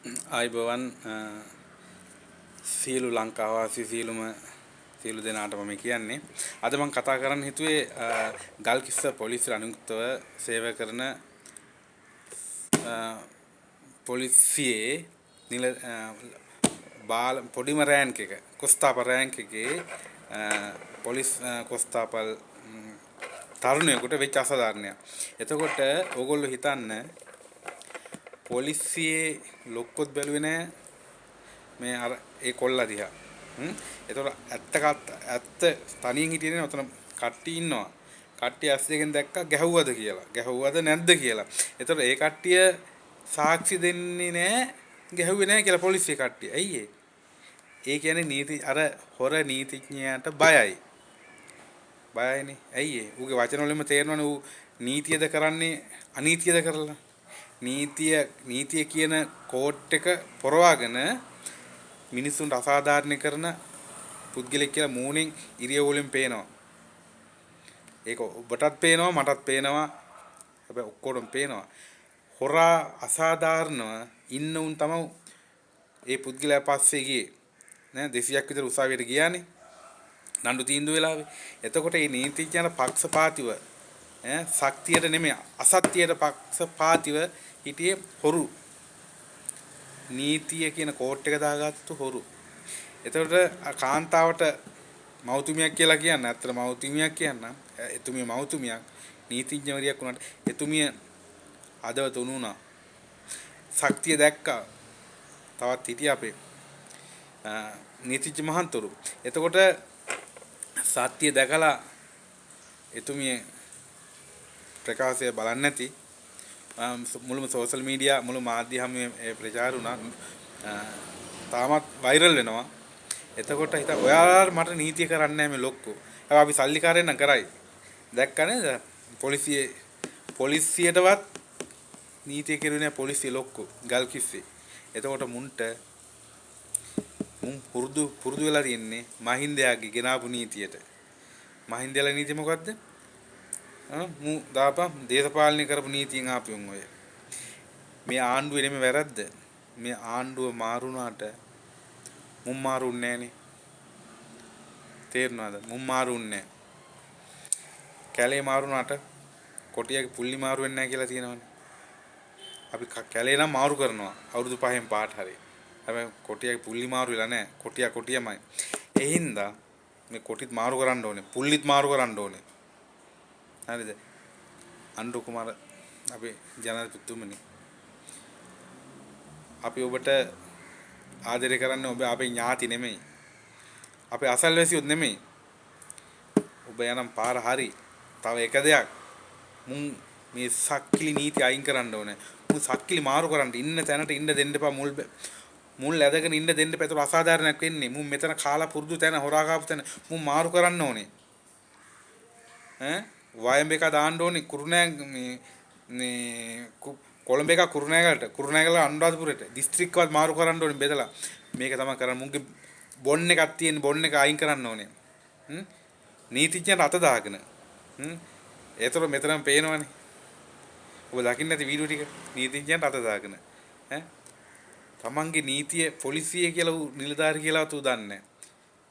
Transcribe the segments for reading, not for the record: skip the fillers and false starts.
ආයිබෝවන් සියලු ලංකාවාසී සියලු දෙනාටම මේ කියන්නේ අද මම කතා කරන්න හිතුවේ ගල්කිස්ස පොලිසිය අනුයුක්තව සේවය කරන පොලිසියේ නිල බාල පොඩිම රෑන්ක් එක කොස්තාපල් රෑන්ක් එකේ පොලිස් කොස්තාපල් තරුණයෙකුට වෙච්ච අසාධාරණයක්. එතකොට ඕගොල්ලෝ හිතන්න පොලිසියේ ලොක්කොත් බැලුවේ නැහැ මේ අර ඒ කොල්ලා දිහා. එතකොට ඇත්ත තනියෙන් හිටියේ නේ ඔතන කට්ටිය ඉන්නවා. කට්ටිය ඇස් දෙකෙන් දැක්කා ගැහුවද කියලා. ගැහුවද නැද්ද කියලා. එතකොට ඒ කට්ටිය සාක්ෂි දෙන්නේ නැහැ ගැහුවේ නැහැ කියලා පොලිසිය කට්ටිය. ඇයි ඒ? ඒ කියන්නේ නීති අර හොර නීතිඥයාට බයයි. බයයිනේ. ඇයි ඒ? ඌගේ වචන වලින්ම තේරෙනවනේ ඌ නීතියද කරන්නේ අනීතියද කරලා. නීතිය කියන කෝට් එක පොරවාගෙන මිනිස්සුන්ට අසාධාරණ කරන පුද්ගලෙක් කියලා මූණෙන් ඉරියව් වලින් පේනවා. ඒක ඔබටත් පේනවා මටත් පේනවා. හැබැයි ඔක්කොටම පේනවා. හොරා අසාධාරණව ඉන්න උන් තමයි ඒ පුද්ගලයා පස්සේ ගියේ. නෑ 200ක් විතර උසාවියට ගියානේ. නඩු තීන්දුව වෙලාවේ. එතකොට මේ නීතිඥයන් පක්ෂපාතීව ශක්තියට නෙමෙයි අසත්‍යයට පක්ෂපාතීව හිටියේ හොරු. නීතිය කියන කෝට් එක දාගත්තු හොරු. එතකොට කාන්තාවට මෞතුමියක් කියලා කියන්න. ඇත්තට මෞතුමියක් කියන්න. එතුමිය මෞතුමියක් නීතිඥවරියක් වුණාට එතුමිය අදව තුනුණා. ශක්තිය දැක්කා. තවත් හිටියා අපේ නීතිඥ මහන්තුරු. එතකොට සත්‍ය දැකලා එතුමිය ප්‍රකාශය බලන්නේ නැති මුළු සෝෂල් මීඩියා මුළු මාධ්‍ය හැම ප්‍රචාර වුණා. තාමත් වෛරල් වෙනවා. එතකොට හිත ඔයාලා මට නීතිය කරන්නේ නැහැ මේ ලොක්කෝ. හැබැයි අපි සල්ලිකාරයෙන් නම් කරයි. දැක්ක නේද? පොලිසියටවත් නීතිය කෙරුවේ නැහැ පොලිසිය ලොක්කෝ ගල්කිස්සේ. එතකොට මුන් පුරුදු වෙලා තියෙන්නේ මහින්දයාගේ ගෙනාපු නීතියට. මහින්දයාගේ නීතිය මොකද්ද? මු දාපම් දේශපාලනය කරපු නීතියෙන් ආපියුන් ඔය. මේ ආණ්ඩුවේ නෙමෙයි වැරද්ද. මේ ආණ්ඩුව මාරුණාට මුන් මාරුන්නේ නැහනේ. තේරුණාද? මුන් මාරුන්නේ නැහැ. කැලේ මාරුණාට කොටියගේ පුල්ලි මාරු වෙන්නේ නැහැ කියලා තියෙනවනේ. අපි කැලේ නම් මාරු කරනවා. අවුරුදු 5න් පාට හරි. හැබැයි කොටියගේ පුල්ලි මාරු වෙලා නැහැ. කොටියමයි. ඒ හින්දා මේ කොටිත් මාරු කරන්න ඕනේ. පුල්ලිත් මාරු කරන්න ඕනේ. හරිද? අනුර කුමාර අපේ ජනාධිපතිතුමනි අපි ඔබට ආදරය කරන්නේ ඔබ අපේ ඥාති නෙමෙයි. අපේ අසල්වැසියොත් නෙමෙයි. ඔබ යනම් පාර හරි. තව එක දෙයක් මුන් මේ සක්කිලි නීති අයින් කරන්න ඕනේ. මුන් සක්කිලි මාරු කරන්න ඉන්න තැනට ඉන්න දෙන්න එපා මුල් ඇදගෙන ඉන්න දෙන්න එපා. ඒක අසාධාරණයක් වෙන්නේ. මුන් මෙතන කාලා පුරුදු තැන හොරා කාපු තැන මුන් මාරු කරන්න ඕනේ. වයඹ එක දාන්න ඕනේ කුරුණෑ මේ කොළඹ එක කුරුණෑගල අනුරාධපුරයට දිස්ත්‍රික්කවත් මාරු කරන්න ඕනේ බෙදලා. මේක තමයි කරන්නේ. මුන්ගේ බොන්න එකක් තියෙන බොන්න එක අයින් කරන්න ඕනේ. නීතිඥයන් අත දාගෙන. ඒතර මෙතනම පේනවනේ. ඔබ දකින්න නැති වීඩියෝ ටික නීතිඥයන් අත දාගෙන. තමන්ගේ නීතිය පොලිසිය කියලා නිලධාරි කියලාවත් උ දන්නේ නැහැ.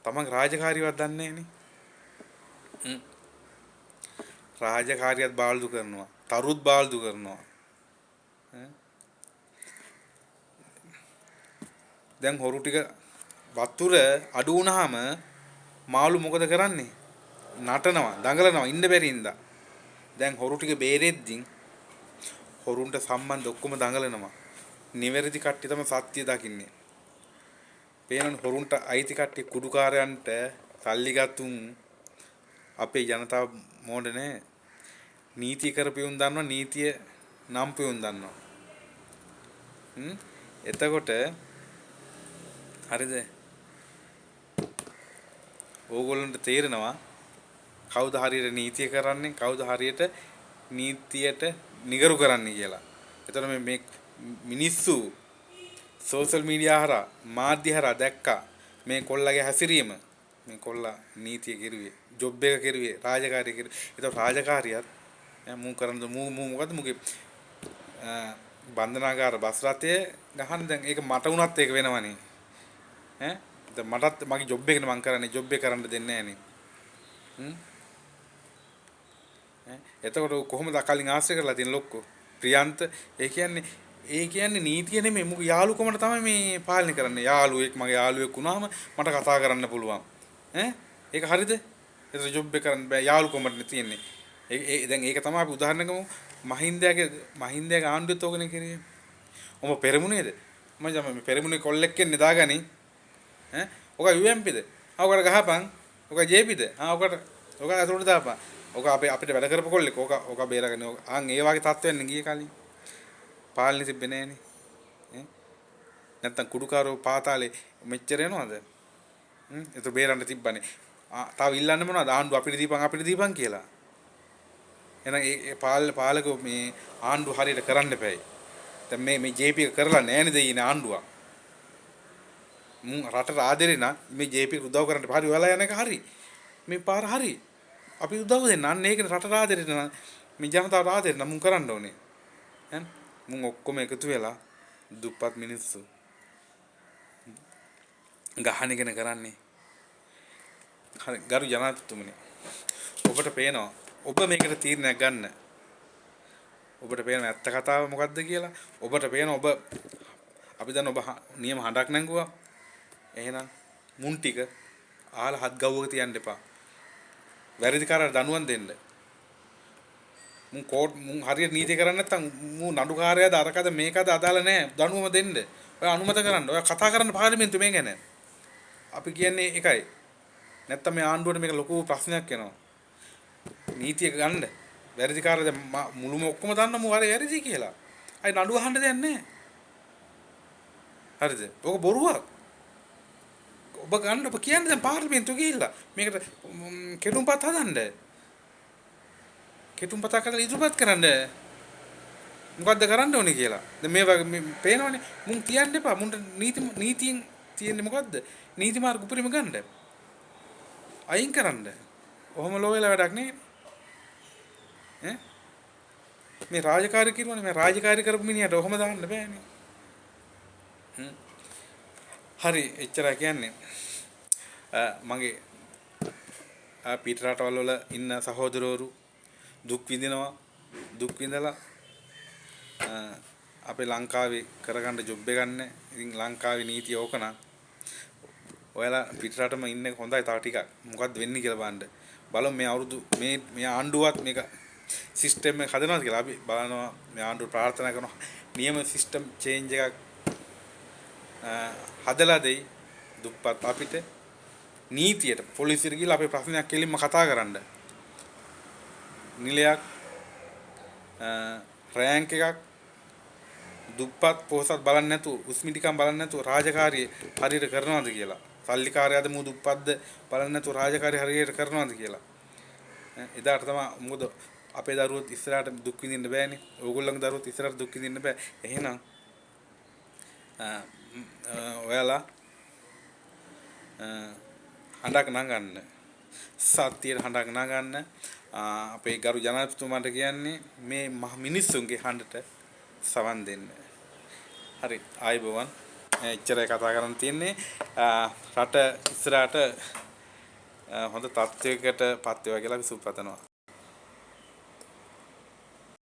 තමන් රාජකාරියවත් දන්නේ නැහනේ. රාජකාරියත් බාල්දු කරනවා. තරුත් බාල්දු කරනවා. දැන් හොරු ටික වතුර අඩු වුණාම මාළු මොකද කරන්නේ? නටනවා, දඟලනවා ඉන්න බැරි ඉඳා. දැන් හොරු ටික බේරෙද්දි හොරුන්ට සම්බන්ධ ඔක්කොම දඟලනවා. නිවැරදි කට්ටිය තමයි සත්‍ය දකින්නේ. පේනවනේ හොරුන්ට අයිති කට්ටිය කුඩුකාරයන්ට සල්ලි ගතුන් අපේ ජනතාව මොඩ නැහැ. නීතිය කරපියුන් දන්නවා නීතිය නම් පියුන් දන්නවා. එතකොට හරිද? ඕගොල්ලන්ට තේරෙනවා කවුද හරියට නීතිය කරන්නේ කවුද හරියට නීතියට නිගරු කරන්නේ කියලා. එතකොට මේ මිනිස්සු සෝෂල් මීඩියා හරහා මාධ්‍ය හරහා දැක්කා මේ කොල්ලගේ හැසිරීම. මේ කොල්ලා නීතිය කෙරුවේ, ජොබ් එක කෙරුවේ, රාජකාරිය කෙරුවේ. ඒතකොට රාජකාරියත් මූ කරන මූ මොකද්ද මුගේ බන්ධනාගාර බස් රථයේ ගහන්න දැන් ඒක මට වුණත් ඒක වෙනවනේ. ඈ දැන් මටත් මගේ ජොබ් එකනේ මං කරන්නේ ජොබ් එක කරන්න දෙන්නේ නැහනේ. හ්ම් එතකොට කොහොමද අකලින් ආශ්‍රය කරලා තියෙන ලොක්කෝ ප්‍රියන්ත ඒ කියන්නේ නීතිය නෙමෙයි මුගේ යාළුකමට තමයි මේ පාලනය කරන්නේ යාළුවෙක් මගේ යාළුවෙක් වුණාම මට කතා කරන්න පුළුවන් ඒක හරියද ඒතර ජොබ් එක කරන්න බෑ යාළුකමට තියෙන්නේ දැන් ඒක තමයි අපි උදාහරණයක් ගමු මහින්දයාගේ ආණ්ඩුවෙත් ඕකනේ කිරියේ ඔම පෙරමුණේද මම පෙරමුණේ කොල්ලෙක් එන්නේ දාගනි ඔක UMPද ඔකට ගහපන් ඔක JPද ඔක අතට දාපන් ඔක අපිට වැඩ කරපු කොල්ලෙක් ඔක බේරගෙන ඒ වගේ තත්ත්වෙන්න ගියේ කලින් පාලනි තිබ්බේ නෑනේ නැත්තම් කුඩුකාරෝ පාතාලේ මෙච්චර යනවද ඒක බේරන්න තිබ්බනේ තාම ඉල්ලන්න මොනවද ආණ්ඩුව අපිට දීපන් කියලා එහෙනම් ඒ පාලකෝ මේ ආණ්ඩුව හරියට කරන්න එපායි දැන් මේ JP එක කරලා නෑනේ දෙයිනේ ආණ්ඩුව මුන් රටට ආදරේ නම් මේ JP එක උදව් කරන්න හරි ඔයාලා යන එක හරි මේ පාර හරි අපි උදව් දෙන්න අන්න ඒකනේ රටට ආදරේ නම් මේ ජනතාවට ආදරේ නම් මුන් කරන්න ඕනේ ඈ මුන් ඔක්කොම එකතු වෙලා දුප්පත් මිනිස්සු ගහන එකන කරන්නේ හරි ගරු ජනාධිපතිතුමනි ඔබට පේනවා ඔබ මේකට තීරණයක් ගන්න ඔබට පේන ඇත්ත කතාව මොකද්ද කියලා ඔබට පේන ඔබ අපි දැන් ඔබ නියම හඬක් නැංගුවා එහෙනම් මුන් ටික ආලා හත් ගව්වක තියන්න එපා වැරදිකාරට දනුවම් දෙන්න මුන් හරියට නීතිය කරන්නේ නැත්නම් මූ නඩුකාරයාද අරකද මේකද අදාළ නැහැ දනුවම දෙන්න ඔය අනුමත කරන්න ඔය කතා කරන්න පාර්ලිමේන්තුවේ මේ ගැන අපි කියන්නේ එකයි නැත්නම් මේ ආණ්ඩුවට මේක ලොකු ප්‍රශ්නයක් වෙනවා නීතිය ගන්න වැරදිකාරද මුළුම ඔක්කොම දන්න මූ හරි වැරදි කියලා අයි නඩුව අහන්න දෙයක් නැහැ හරිද ඔක බොරුවක් ඔබ ගන්න ඔබ කියන්නේ දැන් පාර්ලිමේන්තුවේ ගිහිල්ලා මේකට කෙටුම්පත් හදන්න කෙටුම්පතක් හදලා ඉදිරිපත් කරන්න මොකද්ද කරන්න ඕනේ කියලා දැන් මේ වගේ පේනවනේ මුන් කියන්න එපා මුන්ට නීතියෙන් තියෙන්නේ මොකද්ද නීති මාර්ග උපරිම ගන්න අයින් කරන්න ඔහොම ලෝ වෙලා වැඩක් නේ මේ රාජකාරී කිරුවනේ මේ රාජකාරී කරපු මිනිහට ඔහොම දාන්න බෑනේ හරි එච්චරයි කියන්නේ මගේ පිට රටවල් වල ඉන්න සහෝදරවරු දුක් විඳලා අපේ ලංකාවේ කරගන්න ජොබ් එක ගන්න. ඉතින් ලංකාවේ නීතිය ඕක නම් ඔයාලා පිට රටම ඉන්නේ හොඳයි තා ටිකක්. මොකද්ද වෙන්නේ කියලා බලන්න. බලමු මේ අවුරුදු මේ ආණ්ඩුවත් මේක සිස්ටම් එක හදනවාද කියලා අපි බලනවා. මේ ආණ්ඩුව ප්‍රාර්ථනා කරනවා නියම සිස්ටම් චේන්ජ් එකක් හදලා දෙයි දුප්පත් අපිට නීතියට පොලිසියට ගිහලා අපේ ප්‍රශ්නයක් කෙලින්ම කතා කරන්න. නිලයක් රෑන්ක් එකක් දුප්පත් පොහොසත් බලන්නේ නැතුව උස්මිටිකම් බලන්නේ නැතුව රාජකාරිය හරියට කරනවද කියලා. සල්ලිකාරයාද මු දුප්පත්ද බලන්නේ නැතුව රාජකාරිය හරියට කරනවද කියලා. එදාට තමයි මොකද අපේ දරුවොත් ඉස්සරහට දුක් විඳින්න බෑනේ. ඕගොල්ලන්ගේ දරුවොත් ඉස්සරහට දුක් විඳින්න බෑ. එහෙනම් ඔයාලා හඬක් නගන්න සත්‍යයට හඬක් නගන්න අපේ ගරු ජනාධිපතිතුමාට කියන්නේ මේ මිනිස්සුන්ගේ හඬට සවන් දෙන්න. හරි ආයිබෝවන් එච්චරයි කතා කරන්න තියෙන්නේ. රට ඉස්සරහට හොඳ තත්ත්වයකට පත් වේවා කියලා අපි සුබ පතනවා.